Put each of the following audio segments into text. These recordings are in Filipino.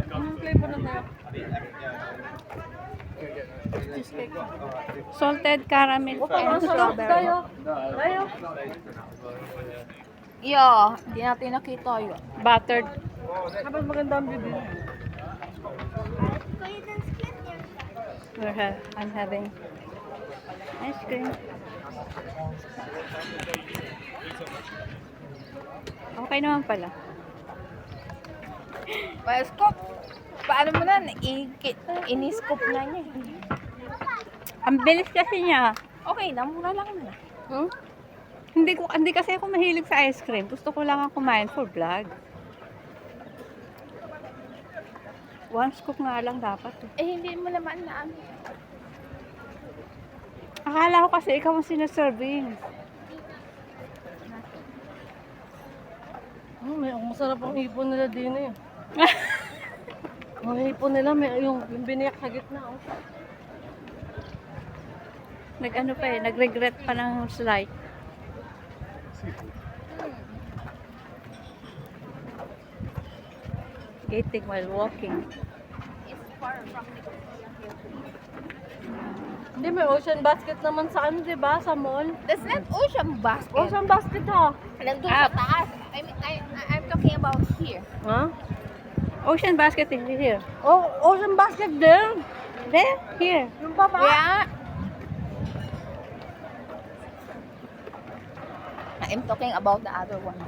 Anong flavor na tayo? Salted caramel and strawberry. Tayo. Yo, hindi natin nakita yun. Buttered. Kapag maganda ang bibili. I'm having ice cream. Okay naman pala. Pa-scoop. Paano mo na? Ini-scoop na niya. Ang bilis kasi niya. Okay na, mura lang na. Hmm? Hindi kasi ako mahilig sa ice cream. Gusto ko lang ang kumain for vlog. One scoop nga lang dapat. Hindi mo naman na ano. Akala ko kasi ikaw ang sinaserving. Ang masarap ang ipon nila din eh. Ang ipon nila, may yung biniyak sa gitna. Oh. Nag-ano pa eh, nag-regret pa ng slide. Eating while walking. Hindi, may ocean basket naman sa ano, diba? Sa mall. That's not ocean basket. Ocean basket ha. Nandun sa taas. I'm talking about here. Ha? Ocean basket is here. Oh, ocean basket din. There? Here. Yung baba. Yeah. I'm talking about the other one.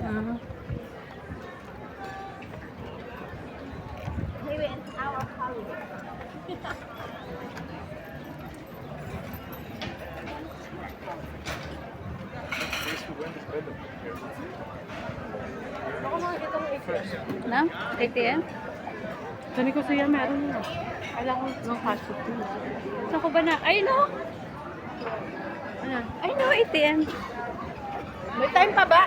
We went our holiday. Ako makikita ng ATM. Na? ATM? Sani ko siya meron na. Kailangan ng cash food. Saan ko ba na? Ay no! Ano? Ay no, ATM. May time pa ba?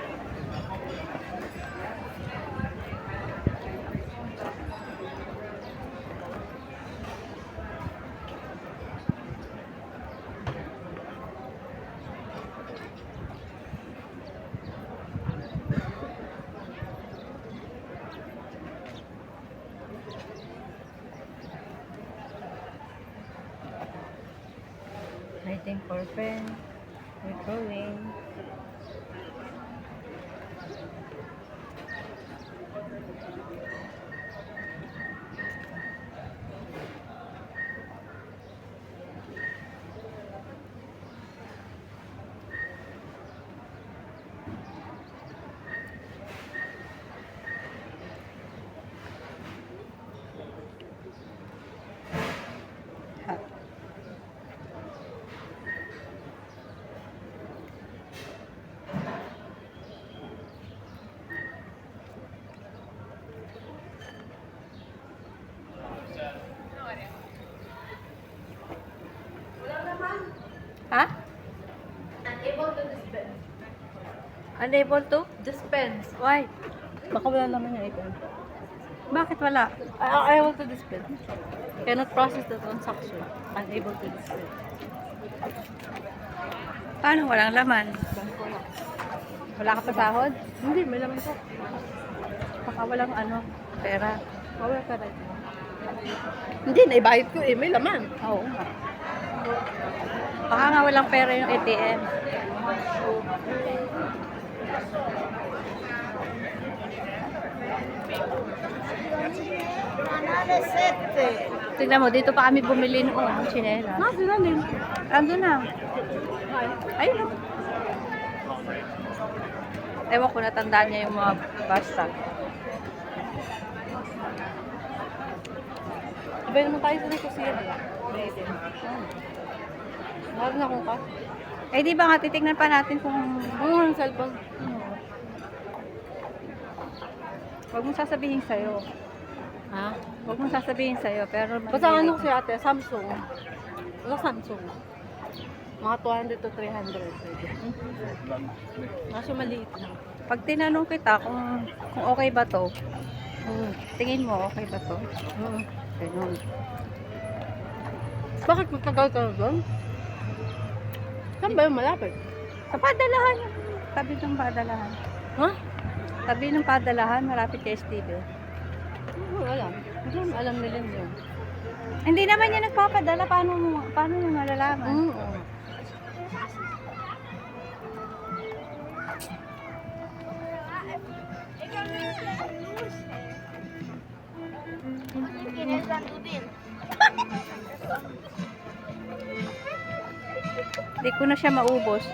Waiting for friend. We're going. Ha? Unable to? Dispense. Why? Baka wala naman yung ATM. Bakit wala? Unable to dispense. Cannot process the transaction. Unable to dispense. Paano walang laman? Bangko na. Wala ka pa sahod? Hindi, may laman ko. Baka walang ano, pera. Wala ka rin. Hindi, naibayad ko eh. May laman. Oo nga. Baka nga walang pera yung ATM. Tignan mo, dito pa kami bumili noon ng tsinelas. Sila din. Ando na. Ayun na. Ewan ko, natandaan niya yung mga basta. Sabay naman tayo sa Nicosia. May ATM. Meron akong cash. Eh di ba nga, titignan pa natin kung... Ang cellphone. Huwag mong sasabihin sa'yo. Ha? Huwag mong sasabihin sa'yo, pero... Basta ano si ate, Samsung. Wala Samsung. Mga 200 to 300. Kaso maliit lang. Pag tinanong kita kung okay ba to, tingin mo okay ba to? Ganun. Bakit matagal ka na doon? Saan ba yung malapit? Sa padalahan. Tabi ng padalahan. Ha? Tabi ng padalahan, malapit kay Steve. Alam. Hindi mo alam nila yun. Hindi naman niya nagpapadala. Paano mo malalaman? Hindi ko na siya maubos.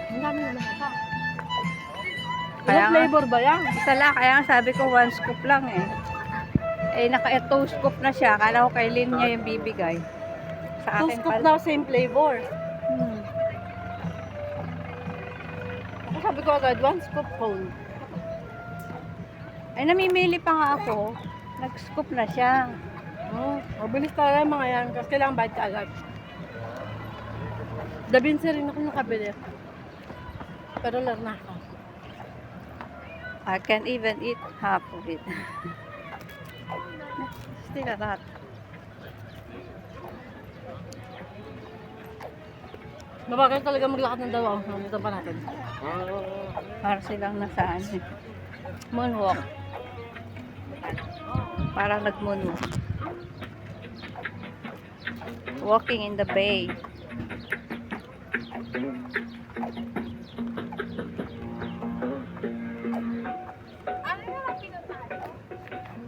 Ang dami naman ito. Kaya Ano nga- flavor ba yan? Isa lang, kaya nga sabi ko 1 scoop lang eh. Eh, naka 2 scoop na siya. Akala ko kay Lynn niya yung bibigay. Sa 2 akin scoop pala. na same flavor. Hmm. Ako sabi ko agad, 1 scoop phone. Ay, namimili pa nga ako. Nag-scoop na siya. Mabilis talaga yung mga yan kasi kailangan bayad ka agad. Dabinsi rin ako nakabili. Pero larna ako. I can't even eat half of it. Still a lot. Mabagal talaga maglakad ng dalawa. Nandito pa natin. Para silang nasaan. Moonwalk. Parang nag-moonwalk. Walking in the bay.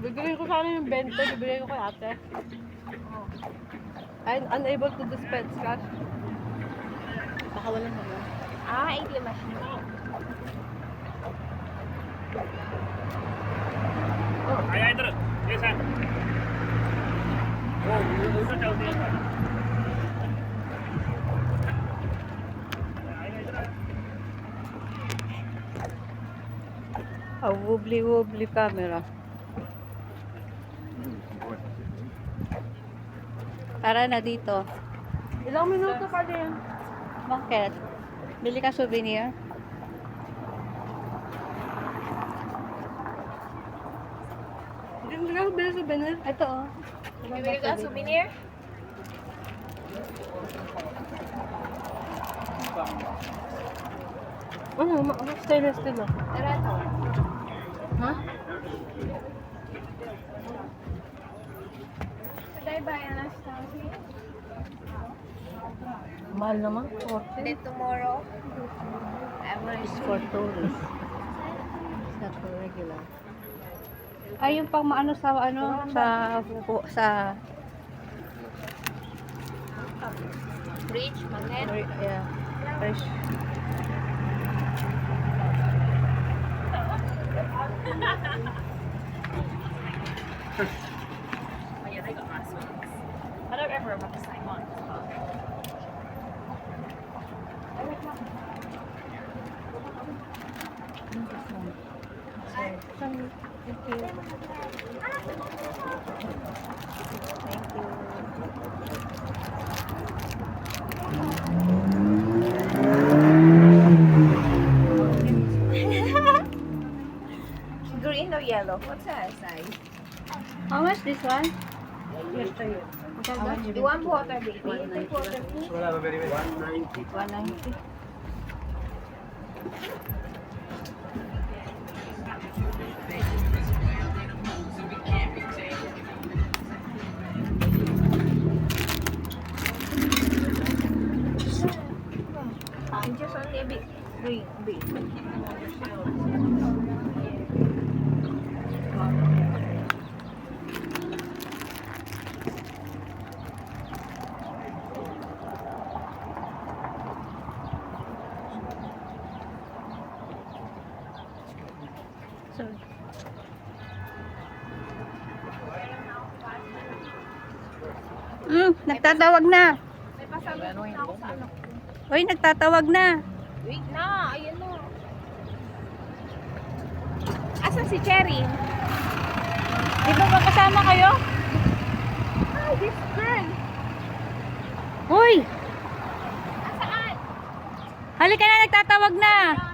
Bibigay ko sana yung 20, bibigay ko kay ate. I'm unable to dispense cash. Baka wala naman. ATM machine. आया इधर ये सर वो उधर चलती है A wobbly camera. Tara na dito. Ilang minuto pa din. Bakit? Bili ka souvenir? Hindi na ako bili sa Benin. Ito oh. Bibili ka souvenir? Ano? Stainless steel ah. Tara to. Ha? Should I buy Anastasia? Mahal naman. 40. Then tomorrow, I will It's for tourists. It's not for regular. Ay, yung pang maano sa sa bridge, magnet. yeah. Fresh. I don't ever have the same one. Thank you. Thank you. Green or yellow? What's that size? How much this one? You want water, baby? Take water, please. 190. And just only a bit green, big. Sorry. Nagtatawag na. May pasalubong na ako sa anak ko. Hoy, nagtatawag na. Wait na, ayun na. Asan si Cherry? Di ba magkasama kayo? Hi, this girl. Hoy, Saan? halika na, nagtatawag na.